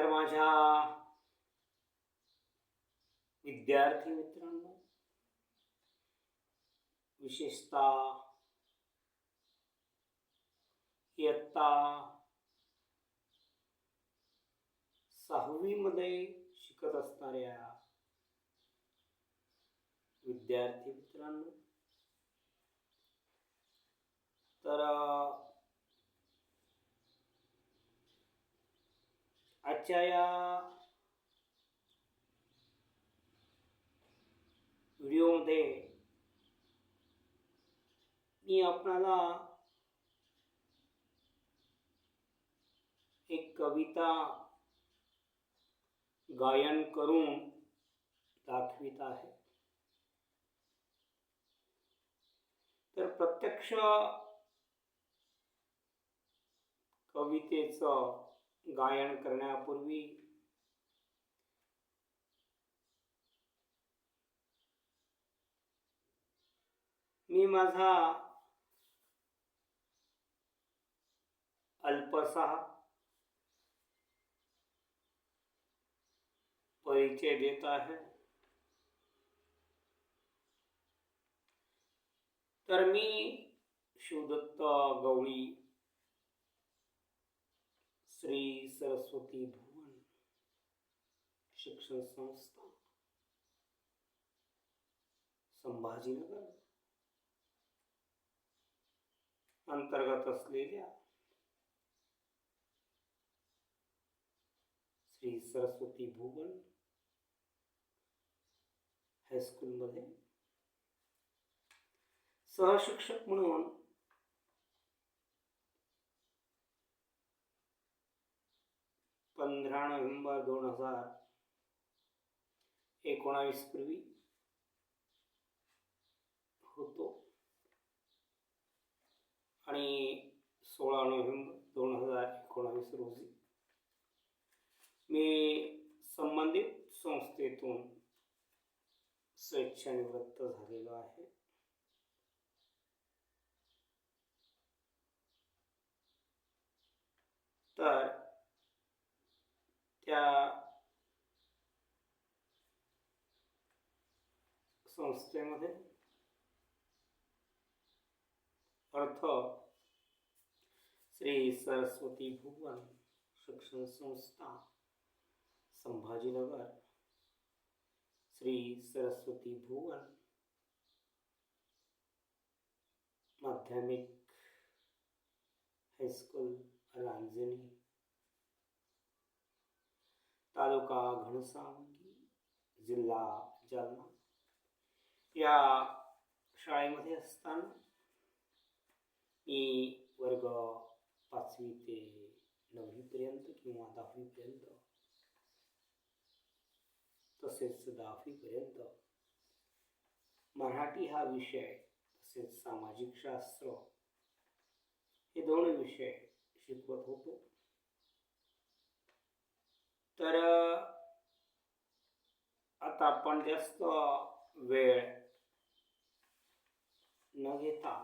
तर माझ्या विद्यार्थी मित्रांनो, विशेषतः इयत्ता 6वी मध्ये शिकत असणाऱ्या विद्यार्थी मित्रांनो, तर आजच्या या व्हिडिओमध्ये मी आपणाला एक कविता गायन करून दाखवित आहे. तर प्रत्यक्ष कवितेचं गायन करण्यापूर्वी मी माझा अल्पसा परिचय देत आहे. तर मी शिवदत्त गवळी, श्री सरस्वती भुवन शिक्षण संस्था, संभाजीनगर अंतर्गत असलेल्या श्री सरस्वती भुवन हायस्कूल मध्ये सहशिक्षक म्हणून 15 नोव्हेंबर 2019 पूर्वी होतो आणि 16 नोव्हेंबर 2019 रोजी मी संबंधित संस्थेतून स्वेच्छानिवृत्त झालेलो आहे. तर त्या संस्थेमध्ये अर्थ श्री सरस्वती भुवन शिक्षण संस्था, संभाजीनगर, श्री सरस्वती भुवन माध्यमिक हायस्कूल रांजणी, तालुका घनसावंगी, जिल्हा जालना या शाळेमध्ये असताना मी वर्ग 5वी ते 9वी पर्यंत किंवा 10वी पर्यंत, तसेच 10वी पर्यंत मराठी हा विषय तसेच सामाजिक शास्त्र हे 2 विषय शिकवत होतो. तर आता आपण जास्त वेळ न घेता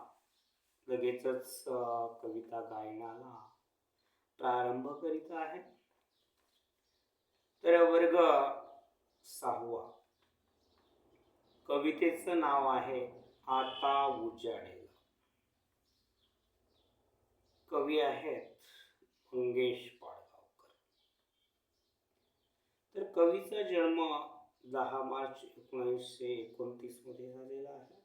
लगेचच कविता गायनाला प्रारंभ करीत आहे. तर वर्ग 6वा, कवितेचं नाव आहे आता उजाडेल. कवी आहेत मंगेश पाडगावकर. तर कवीचा जन्म 10 मार्च 1929 मध्ये झालेला आहे,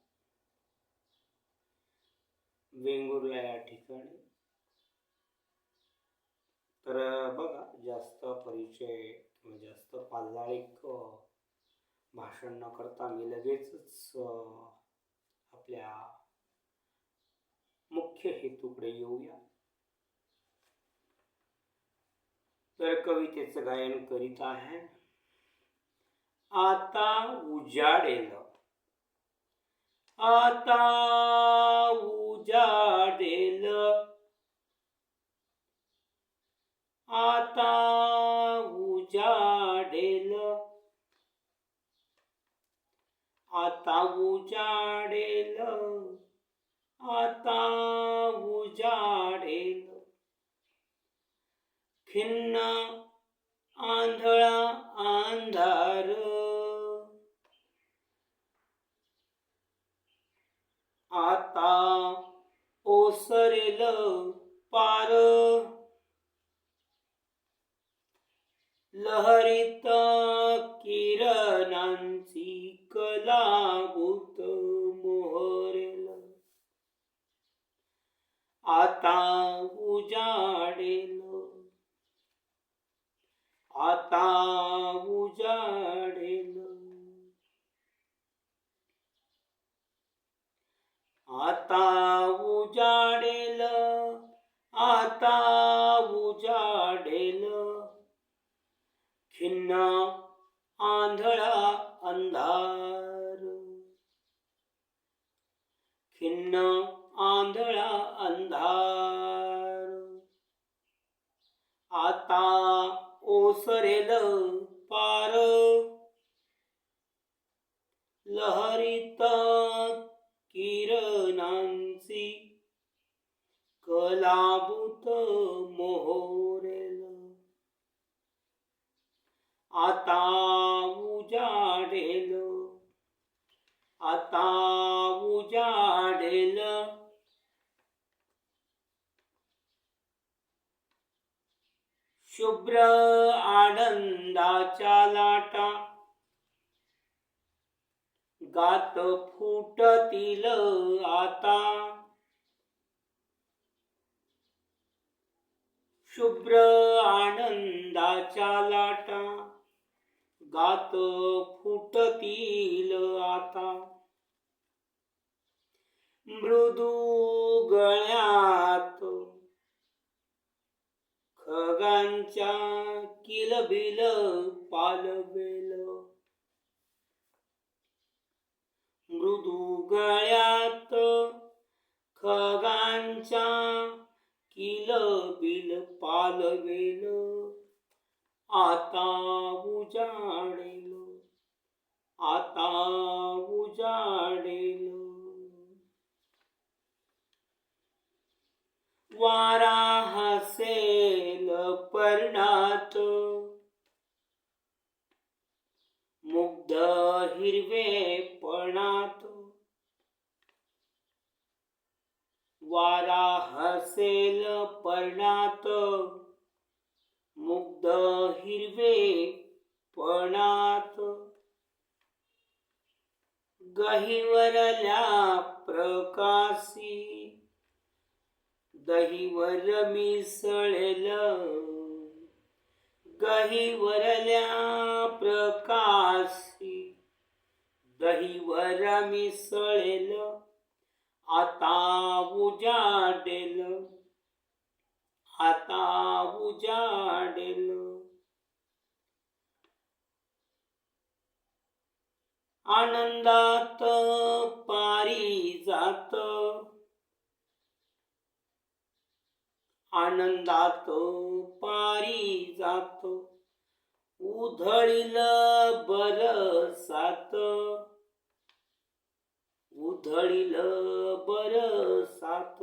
वेंगुर्ला या ठिकाणी. तर बघा, जास्त परिचय किंवा जास्त पाल्लाळिक भाषण न करता मी लगेचच आपल्या मुख्य हेतूकडे येऊया. तर कवितेचं गायन करीत आहे. आता उजाडेल, आता उजाडेल, आता उजाडेल, आता उजाडेल, आता उजाडेल, खिन्न आंधळा अंधार, आता ओसरेल पार, लहरीत किरणांची कलाभूत मोहरेल, आता उजाडेल, आता उजाडेल, आता उजाडेल, आता उजाडेल, खिन्न आंधळा अंधार, खिन्न आंधळा अंधार, आता ओसरेल पार, लहरीत किरणांची कलाभूत मोहरेल, आता उजाडेल, आता उजाडेल, शुभ्र आनंदाच्या लाटा गात फुटतील आता, शुभ्र आनंदाच्या लाटा गात फुटतील आता, मृदू गळ्यात खगांच्या किलबिल पालवेल, मृदू गळ्यात खगांच्या किलबिल पालवेल, आता उजाडेल, आता उजाडेल, वारा हसेल पर्णात, मुग्ध हिरवेपणात, वारा हसेल पर्णात, मुग्ध हिरवेपणात, गहिवरल्या प्रकाशी दहीवर मिसळेल, गहिवरल्या प्रकाशी दहीवर मिसळेल, आता उजाडेल, आता उजाडेल, आनंदात पारिजात, आनंदात पारिजात, उधळील बरसात, उधळील बरसात,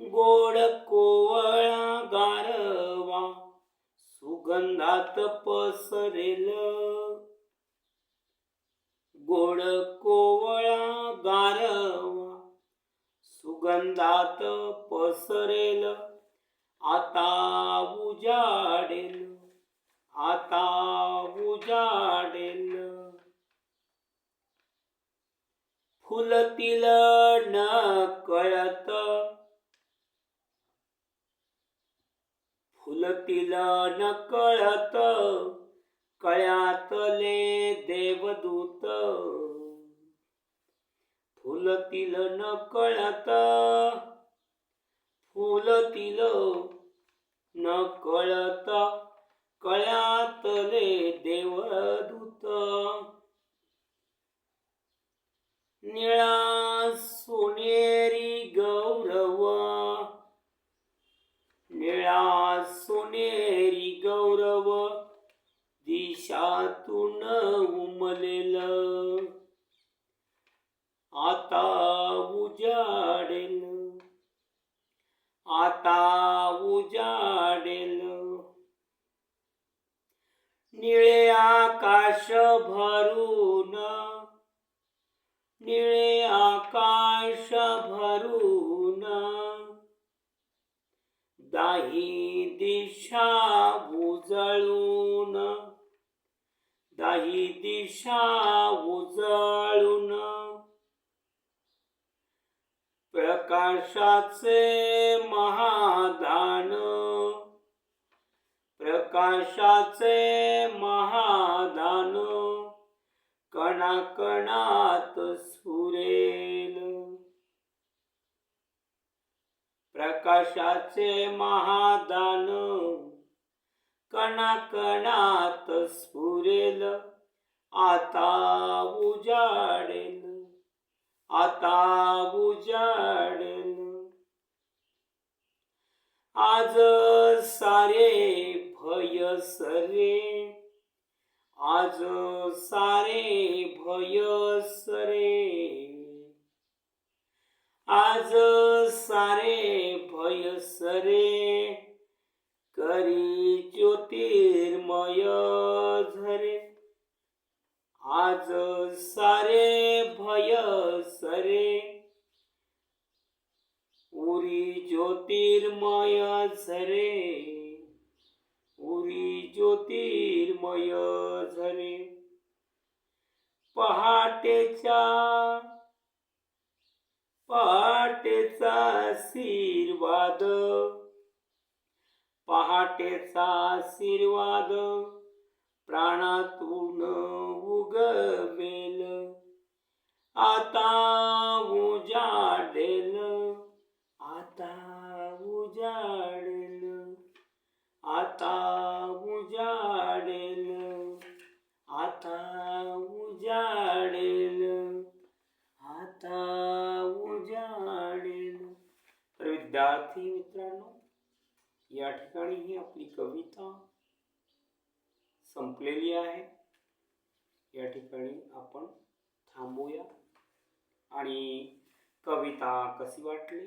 गोड कोवळा गारवा सुगंधात पसरेल, गोड कोवळा गारवा सुगंधात पसरेल, आता उजाडेल, आता उजाडेल, फुलतील नकळत, फुलतील नकळत, कळ्यातले देवदूत, फुलतील नकळत, फुलतील नकळत, कळ्यातले देवदूत, निळा सोनेरी गौरव, निळा सोनेरी गौरव, दिशातून उमलेल, आता उजाडेल, आता उजाडेल, भरून निळे आकाश भरून दाही दिशा उजळून दाही दिशा उजळून प्रकाशाचे महादान प्रकाशाचे महादान कणाकणात स्फुरेल प्रकाशाचे महादान कणाकणात स्फुरेल आता उजाडेल आता उजाडेल आज सारे भय सरे आज सारे भय सरे आज सारे भय सरे करी ज्योतिर्मय झरे आज सारे भय सरे उरी ज्योतिर्मय झरे उरी ज्योतिर्मय झरे पहाटेचा आशीर्वाद पहाटेचा आशीर्वाद प्राणातून उगवेल आता उजाडेल आता उजाडेल आता उजाडेल आता उजाडेल आता उजाडेल. तर विद्यार्थी मित्रांनो, या ठिकाणी ही आपली कविता संपलेली आहे. या ठिकाणी आपण थांबूया आणि कविता कशी वाटली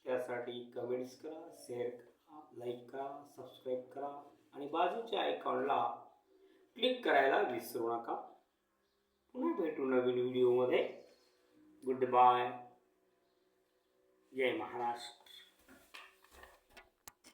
त्यासाठी कमेंट्स करा, शेअर करा, लाईक करा, सबस्क्राईब करा आणि बाजूच्या आयकॉनला क्लिक करायला विसरू नका. पुन्हा भेटू नवीन व्हिडिओमध्ये. Good bye. जय महाराष्ट्र.